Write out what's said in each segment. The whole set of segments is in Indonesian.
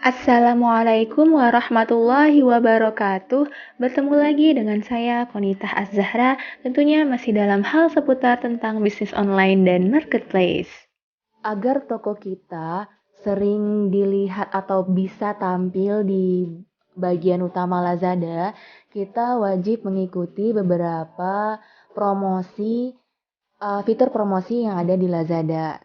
Assalamualaikum warahmatullahi wabarakatuh. Bertemu lagi dengan saya, Konitah Az-Zahra, tentunya masih dalam hal seputar tentang bisnis online dan marketplace. Agar toko kita sering dilihat atau bisa tampil di bagian utama Lazada, kita wajib mengikuti beberapa fitur promosi yang ada di Lazada.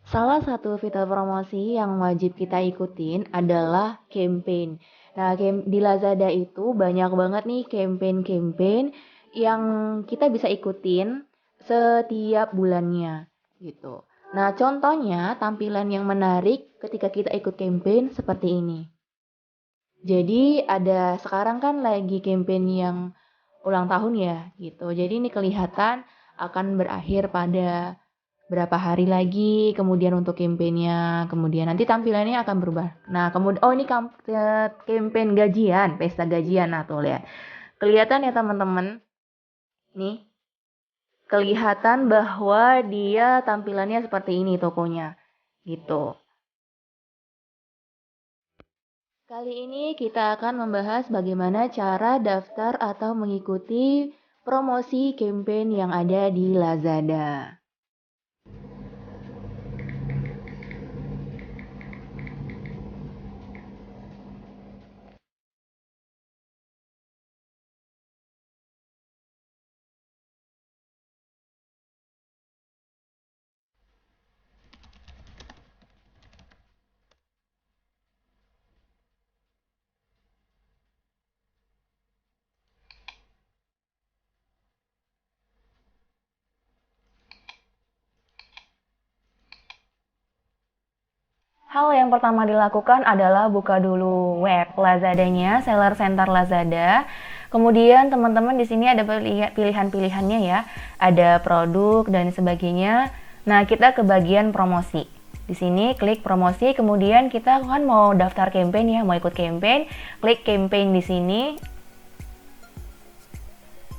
Salah satu fitur promosi yang wajib kita ikutin adalah campaign. Nah, di Lazada itu banyak banget nih campaign-campaign yang kita bisa ikutin setiap bulannya gitu. Nah, contohnya tampilan yang menarik ketika kita ikut campaign seperti ini. Jadi sekarang kan lagi campaign yang ulang tahun ya gitu. Jadi ini kelihatan akan berakhir pada berapa hari lagi, kemudian untuk campaign-nya, kemudian nanti tampilannya akan berubah. Nah, kemudian ini campaign gajian, pesta gajian. Nah, tuh lihat. Kelihatan ya teman-teman. Nih, kelihatan bahwa dia tampilannya seperti ini tokonya. Gitu. Kali ini kita akan membahas bagaimana cara daftar atau mengikuti promosi campaign yang ada di Lazada. Hal yang pertama dilakukan adalah buka dulu web Lazadanya, Seller Center Lazada. Kemudian teman-teman di sini ada pilihan-pilihannya ya, ada produk dan sebagainya. Nah, kita ke bagian promosi. Di sini klik promosi, kemudian kita kan mau daftar campaign ya, mau ikut campaign, klik campaign di sini.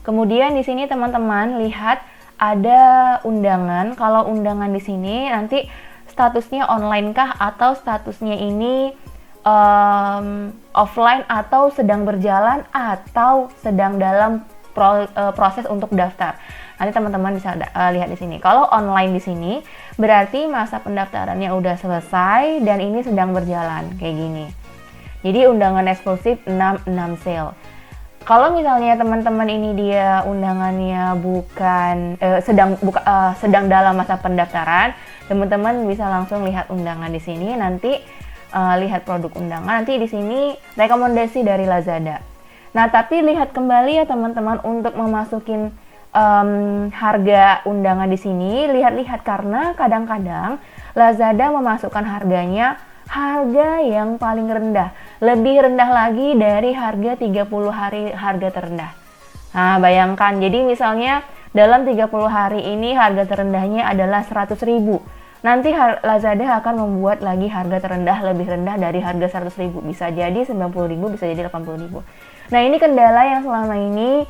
Kemudian di sini teman-teman lihat ada undangan. Kalau undangan di sini nanti statusnya online kah atau statusnya ini offline atau sedang berjalan atau sedang dalam proses untuk daftar. Nanti teman-teman bisa lihat di sini. Kalau online di sini berarti masa pendaftarannya udah selesai dan ini sedang berjalan kayak gini. Jadi undangan eksklusif 66 sale. Kalau misalnya teman-teman ini dia undangannya sedang dalam masa pendaftaran, teman-teman bisa langsung lihat undangan di sini. Nanti lihat produk undangan. Nanti di sini rekomendasi dari Lazada. Nah, tapi lihat kembali ya teman-teman untuk memasukin harga undangan di sini. Lihat-lihat karena kadang-kadang Lazada memasukkan harga yang paling rendah, lebih rendah lagi dari harga 30 hari harga terendah. Nah, bayangkan, jadi misalnya dalam 30 hari ini harga terendahnya adalah 100.000. Nanti Lazada akan membuat lagi harga terendah lebih rendah dari harga 100.000. Bisa jadi 90.000, bisa jadi 80.000. Nah, ini kendala yang selama ini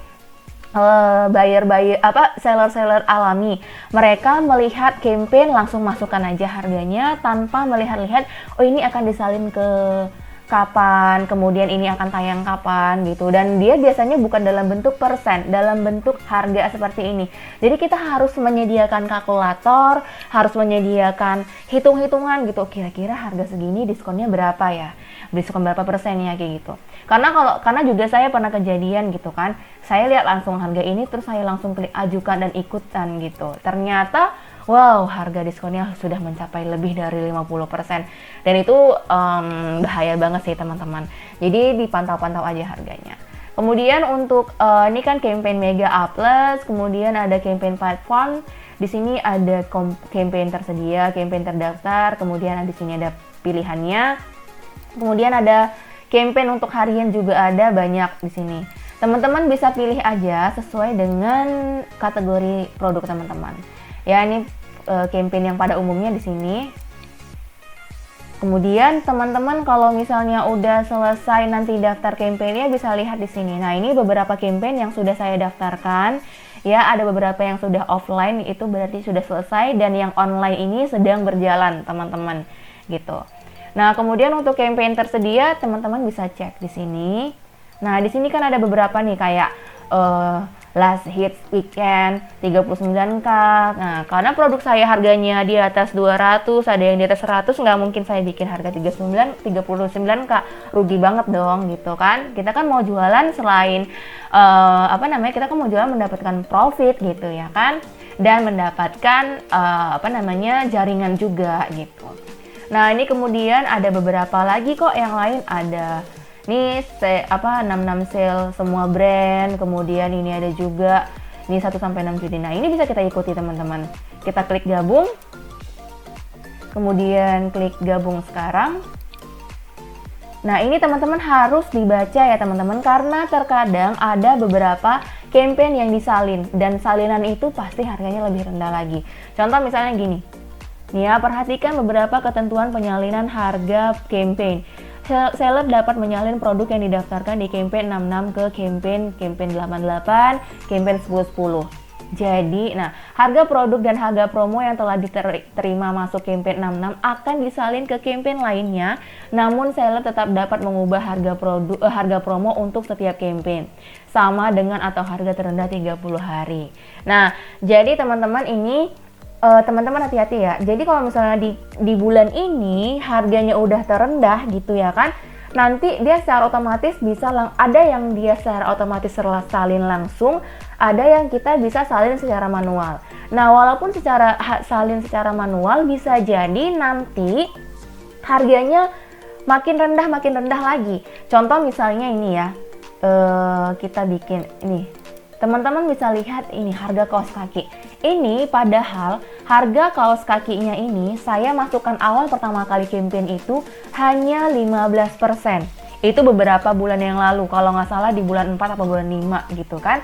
seller-seller alami. Mereka melihat campaign langsung masukkan aja harganya tanpa melihat-lihat oh ini akan disalin ke kapan, kemudian ini akan tayang kapan gitu. Dan dia biasanya bukan dalam bentuk persen, dalam bentuk harga seperti ini. Jadi kita harus menyediakan kalkulator, harus menyediakan hitung-hitungan gitu. Kira-kira harga segini diskonnya berapa ya? Diskon berapa persen ya kayak gitu. Karena juga saya pernah kejadian gitu kan. Saya lihat langsung harga ini terus saya langsung klik ajukan dan ikutan gitu. Ternyata wow, harga diskonnya sudah mencapai lebih dari 50%. Dan itu bahaya banget sih teman-teman. Jadi dipantau-pantau aja harganya. Kemudian untuk ini kan campaign Mega A+, kemudian ada campaign platform. Di sini ada campaign tersedia, campaign terdaftar, kemudian di sini ada pilihannya. Kemudian ada campaign untuk harian juga ada banyak di sini. Teman-teman bisa pilih aja sesuai dengan kategori produk teman-teman. Ya, ini campaign yang pada umumnya di sini. Kemudian teman-teman kalau misalnya udah selesai nanti daftar campaignnya bisa lihat di sini. Nah, ini beberapa campaign yang sudah saya daftarkan. Ya, ada beberapa yang sudah offline, itu berarti sudah selesai, dan yang online ini sedang berjalan, teman-teman. Gitu. Nah, kemudian untuk campaign tersedia, teman-teman bisa cek di sini. Nah, di sini kan ada beberapa nih kayak last hits weekend 39k. Nah, karena produk saya harganya di atas 200, ada yang di atas 100, nggak mungkin saya bikin harga 39k. Rugi banget dong gitu kan. Kita kan mau jualan selain kita kan mau jualan mendapatkan profit gitu ya kan. Dan mendapatkan jaringan juga gitu. Nah, ini kemudian ada beberapa lagi kok yang lain, ada nih 66 sale semua brand, kemudian ini ada juga ini 1 sampai 6 Juni. Nah, ini bisa kita ikuti teman-teman. Kita klik gabung. Kemudian klik gabung sekarang. Nah, ini teman-teman harus dibaca ya teman-teman, karena terkadang ada beberapa campaign yang disalin dan salinan itu pasti harganya lebih rendah lagi. Contoh misalnya gini. Nih ya, perhatikan beberapa ketentuan penyalinan harga campaign. Seller dapat menyalin produk yang didaftarkan di campaign 66 ke campaign 88, campaign 1010. Jadi, nah, harga produk dan harga promo yang telah diterima masuk campaign 66 akan disalin ke campaign lainnya, namun seller tetap dapat mengubah harga promo untuk setiap campaign, sama dengan atau harga terendah 30 hari. Nah, jadi teman-teman ini teman-teman hati-hati ya. Jadi kalau misalnya di bulan ini harganya udah terendah gitu ya kan, nanti dia secara otomatis bisa ada yang dia secara otomatis salin langsung, ada yang kita bisa salin secara manual. Nah, walaupun salin secara manual bisa jadi nanti harganya makin rendah lagi. Contoh misalnya ini ya, kita bikin ini. Teman-teman bisa lihat ini harga kaos kaki. Ini padahal harga kaos kakinya ini saya masukkan awal pertama kali campaign itu hanya 15%. Itu beberapa bulan yang lalu, kalau nggak salah di bulan 4 atau bulan 5 gitu kan.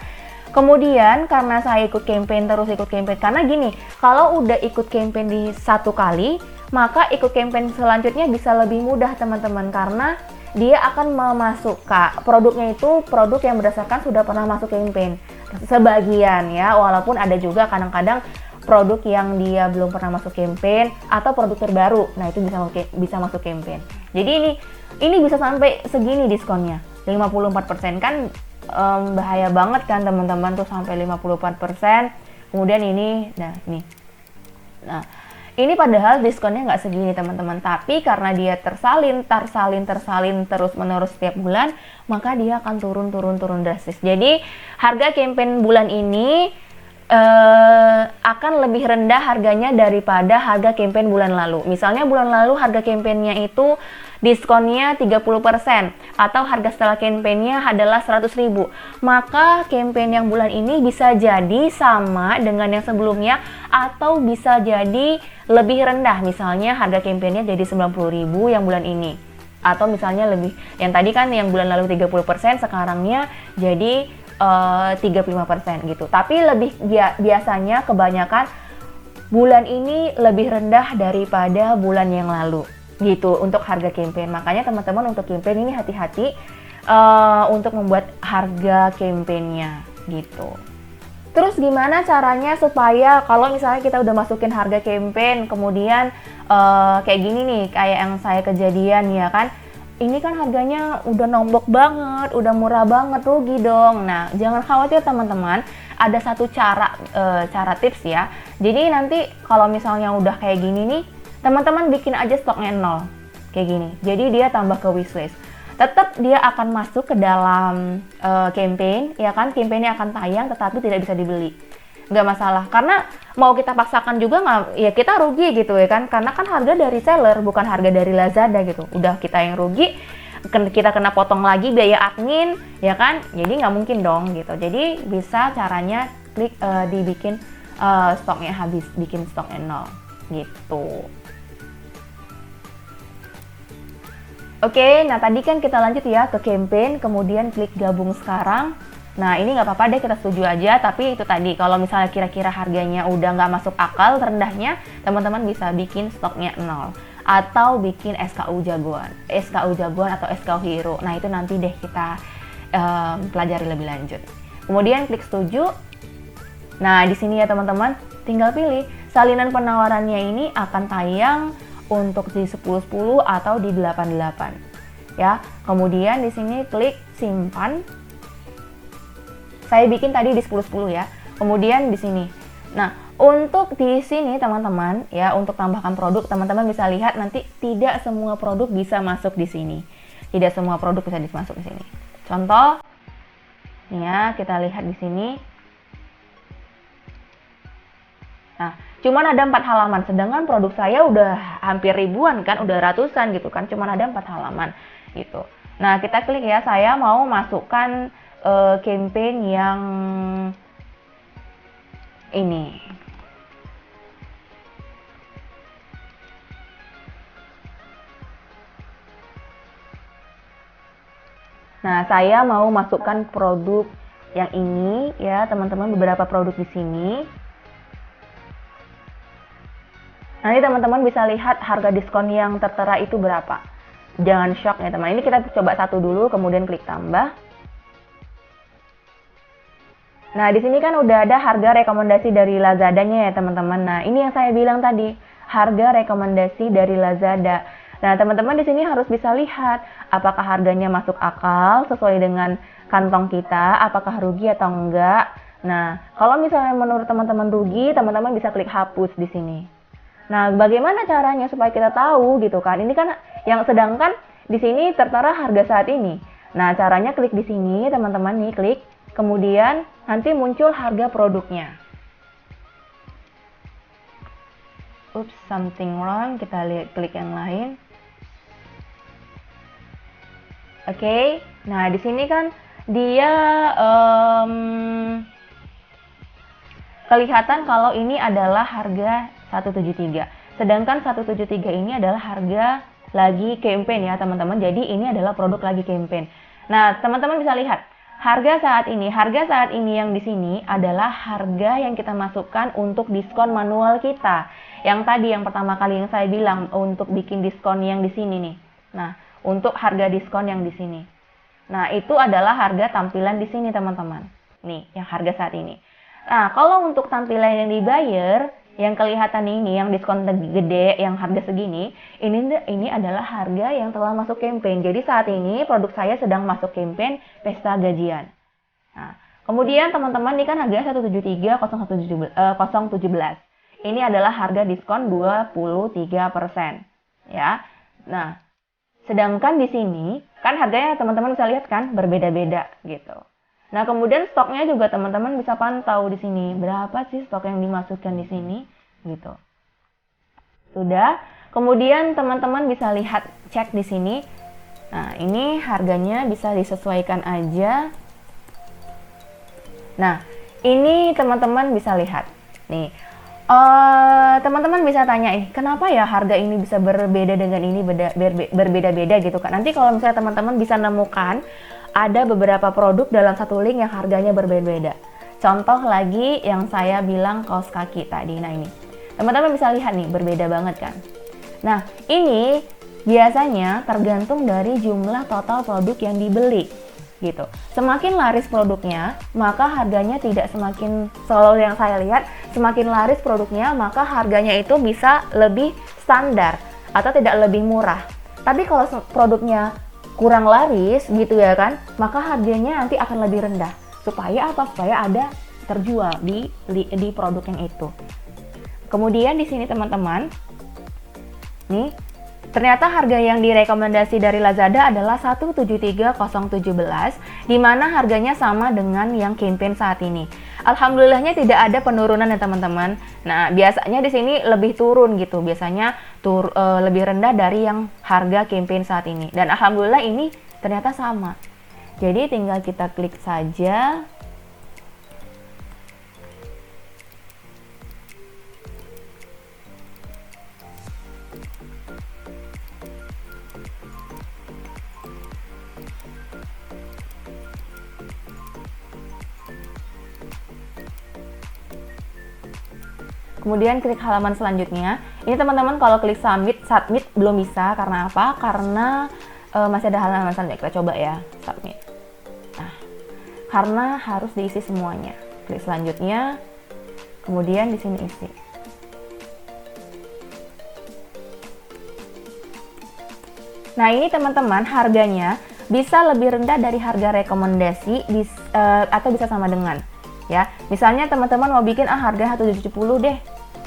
Kemudian karena saya ikut campaign, karena gini, kalau udah ikut campaign di satu kali, maka ikut campaign selanjutnya bisa lebih mudah teman-teman, karena dia akan memasukkan produknya itu produk yang berdasarkan sudah pernah masuk campaign sebagian ya, walaupun ada juga kadang-kadang produk yang dia belum pernah masuk campaign atau produk terbaru, nah itu bisa masuk campaign. Jadi ini bisa sampai segini diskonnya 54%, kan bahaya banget kan teman-teman tuh sampai 54%. Kemudian ini, nah ini padahal diskonnya nggak segini teman-teman, tapi karena dia tersalin terus menerus setiap bulan, maka dia akan turun drastis. Jadi harga campaign bulan ini akan lebih rendah harganya daripada harga campaign bulan lalu. Misalnya bulan lalu harga campaignnya itu diskonnya 30% atau harga setelah campaignnya adalah 100.000, maka campaign yang bulan ini bisa jadi sama dengan yang sebelumnya atau bisa jadi lebih rendah. Misalnya harga campaignnya jadi 90.000 yang bulan ini, atau misalnya lebih, yang tadi kan yang bulan lalu 30%, sekarangnya jadi 35% gitu. Tapi biasanya kebanyakan bulan ini lebih rendah daripada bulan yang lalu gitu untuk harga campaign. Makanya teman-teman untuk campaign ini hati-hati untuk membuat harga campaignnya gitu. Terus gimana caranya supaya kalau misalnya kita udah masukin harga campaign, kemudian kayak gini nih, kayak yang saya kejadian ya kan, ini kan harganya udah nombok banget, udah murah banget, rugi dong. Nah, jangan khawatir teman-teman, ada satu cara tips ya. Jadi nanti kalau misalnya udah kayak gini nih, teman-teman bikin aja stoknya 0 kayak gini. Jadi dia tambah ke wishlist. Tetap dia akan masuk ke dalam campaign, ya kan? Campaignnya akan tayang, tetapi tidak bisa dibeli. Nggak masalah, karena mau kita paksakan juga nggak, ya kita rugi gitu ya kan, karena kan harga dari seller bukan harga dari Lazada gitu, udah kita yang rugi, kita kena potong lagi biaya admin ya kan, jadi nggak mungkin dong gitu. Jadi bisa caranya klik dibikin stoknya habis, bikin stoknya 0 gitu. Oke, nah tadi kan kita lanjut ya ke campaign, kemudian klik gabung sekarang. Nah ini nggak apa-apa deh, kita setuju aja, tapi itu tadi kalau misalnya kira-kira harganya udah nggak masuk akal terendahnya, teman-teman bisa bikin stoknya 0 atau bikin SKU jagoan atau SKU hero. Nah itu nanti deh kita pelajari lebih lanjut. Kemudian klik setuju. Nah di sini ya teman-teman, tinggal pilih salinan penawarannya ini akan tayang untuk di 10-10 atau di 88 ya. Kemudian di sini klik simpan. Saya bikin tadi di 10-10 ya. Kemudian di sini. Nah, untuk di sini teman-teman ya, untuk tambahkan produk, teman-teman bisa lihat nanti tidak semua produk bisa masuk di sini. Tidak semua produk bisa masuk di sini. Contoh nih ya, kita lihat di sini. Nah, cuman ada 4 halaman, sedangkan produk saya udah hampir ribuan kan, udah ratusan gitu kan, cuman ada 4 halaman gitu. Nah, kita klik ya, saya mau masukkan campaign yang ini. Nah, saya mau masukkan produk yang ini ya, teman-teman, beberapa produk di sini. Nanti teman-teman bisa lihat harga diskon yang tertera itu berapa. Jangan shock ya teman. Ini kita coba satu dulu, kemudian klik tambah. Nah, di sini kan udah ada harga rekomendasi dari Lazadanya ya teman-teman. Nah, ini yang saya bilang tadi, harga rekomendasi dari Lazada. Nah, teman-teman di sini harus bisa lihat apakah harganya masuk akal sesuai dengan kantong kita, apakah rugi atau enggak. Nah, kalau misalnya menurut teman-teman rugi, teman-teman bisa klik hapus di sini. Nah, bagaimana caranya supaya kita tahu gitu kan? Ini kan yang sedangkan di sini tertera harga saat ini. Nah, caranya klik di sini, teman-teman nih, klik. Kemudian nanti muncul harga produknya. Oops, something wrong. Kita lihat klik yang lain. Oke, nah di sini kan dia kelihatan kalau ini adalah harga 173. Sedangkan 173 ini adalah harga lagi campaign ya teman-teman. Jadi ini adalah produk lagi campaign. Nah, teman-teman bisa lihat harga saat ini yang di sini adalah harga yang kita masukkan untuk diskon manual kita. Yang tadi yang pertama kali yang saya bilang untuk bikin diskon yang di sini nih. Nah, untuk harga diskon yang di sini. Nah, itu adalah harga tampilan di sini, teman-teman. Nih, yang harga saat ini. Nah, kalau untuk tampilan yang dibayar, yang kelihatan ini, yang diskon gede, yang harga segini, ini adalah harga yang telah masuk campaign. Jadi saat ini produk saya sedang masuk campaign pesta gajian. Nah, kemudian teman-teman, ini kan harganya 173.017. Ini adalah harga diskon 23%. Ya. Nah, sedangkan di sini, kan harganya teman-teman bisa lihat kan, berbeda-beda gitu. Nah, kemudian stoknya juga teman-teman bisa pantau di sini. Berapa sih stok yang dimasukkan di sini gitu. Sudah. Kemudian teman-teman bisa lihat, cek di sini. Nah, ini harganya bisa disesuaikan aja. Nah, ini teman-teman bisa lihat. Nih, teman-teman bisa tanya, kenapa ya harga ini bisa berbeda dengan ini, berbeda-beda gitu kan. Nanti kalau misalnya teman-teman bisa nemukan ada beberapa produk dalam satu link yang harganya berbeda-beda. Contoh lagi yang saya bilang kaos kaki tadi. Nah, ini teman-teman bisa lihat nih, berbeda banget kan. Nah, ini biasanya tergantung dari jumlah total produk yang dibeli gitu. Semakin laris produknya, maka harganya tidak semakin, selalu yang saya lihat, semakin laris produknya, maka harganya itu bisa lebih standar atau tidak lebih murah. Tapi kalau produknya kurang laris gitu ya kan, maka harganya nanti akan lebih rendah. Supaya apa? Supaya ada terjual di produk yang itu. Kemudian di sini teman-teman, nih, ternyata harga yang direkomendasi dari Lazada adalah 173.017, di mana harganya sama dengan yang campaign saat ini. Alhamdulillahnya tidak ada penurunan ya teman-teman. Nah, biasanya di sini lebih turun gitu, biasanya lebih rendah dari yang harga campaign saat ini. Dan alhamdulillah ini ternyata sama. Jadi tinggal kita klik saja. Kemudian klik halaman selanjutnya. Ini teman-teman kalau klik submit belum bisa. Karena apa? Karena masih ada halaman selanjutnya. Kita coba ya, submit. Nah, karena harus diisi semuanya. Klik selanjutnya. Kemudian di sini isi. Nah, ini teman-teman harganya bisa lebih rendah dari harga rekomendasi atau bisa sama dengan ya. Misalnya teman-teman mau bikin harga 170 deh,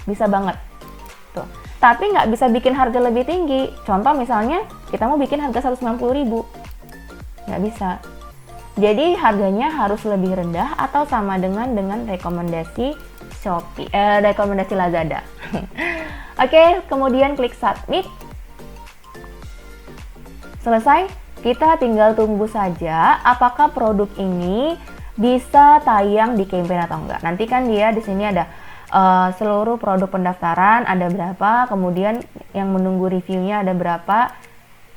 bisa banget. Tuh. Tapi nggak bisa bikin harga lebih tinggi. Contoh misalnya kita mau bikin harga 190.000. Nggak bisa. Jadi harganya harus lebih rendah atau sama dengan rekomendasi Shopee, rekomendasi Lazada. Oke, kemudian klik submit. Selesai, kita tinggal tunggu saja apakah produk ini bisa tayang di campaign atau enggak. Nanti kan dia di sini ada seluruh produk pendaftaran ada berapa, kemudian yang menunggu reviewnya ada berapa.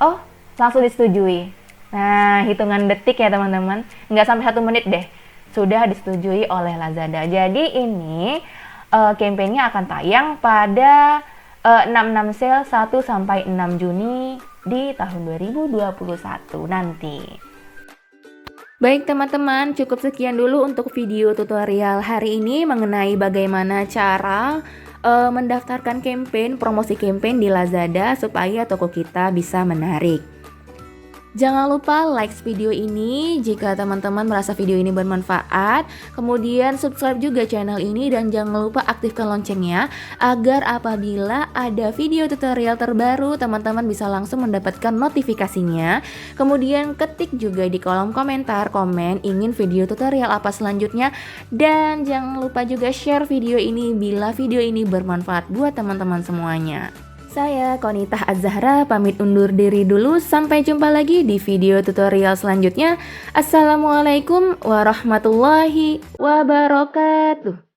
Oh, langsung disetujui. Nah, hitungan detik ya teman-teman, nggak sampai 1 menit deh, sudah disetujui oleh Lazada. Jadi ini campaign-nya akan tayang pada 66 sale 1-6 Juni di tahun 2021 nanti. Baik teman-teman, cukup sekian dulu untuk video tutorial hari ini mengenai bagaimana cara mendaftarkan campaign, promosi campaign di Lazada supaya toko kita bisa menarik. Jangan lupa like video ini jika teman-teman merasa video ini bermanfaat. Kemudian subscribe juga channel ini dan jangan lupa aktifkan loncengnya agar apabila ada video tutorial terbaru teman-teman bisa langsung mendapatkan notifikasinya. Kemudian ketik juga di kolom komentar komen ingin video tutorial apa selanjutnya. Dan jangan lupa juga share video ini bila video ini bermanfaat buat teman-teman semuanya. Saya Konitah Az-Zahra pamit undur diri dulu, sampai jumpa lagi di video tutorial selanjutnya. Assalamualaikum warahmatullahi wabarakatuh.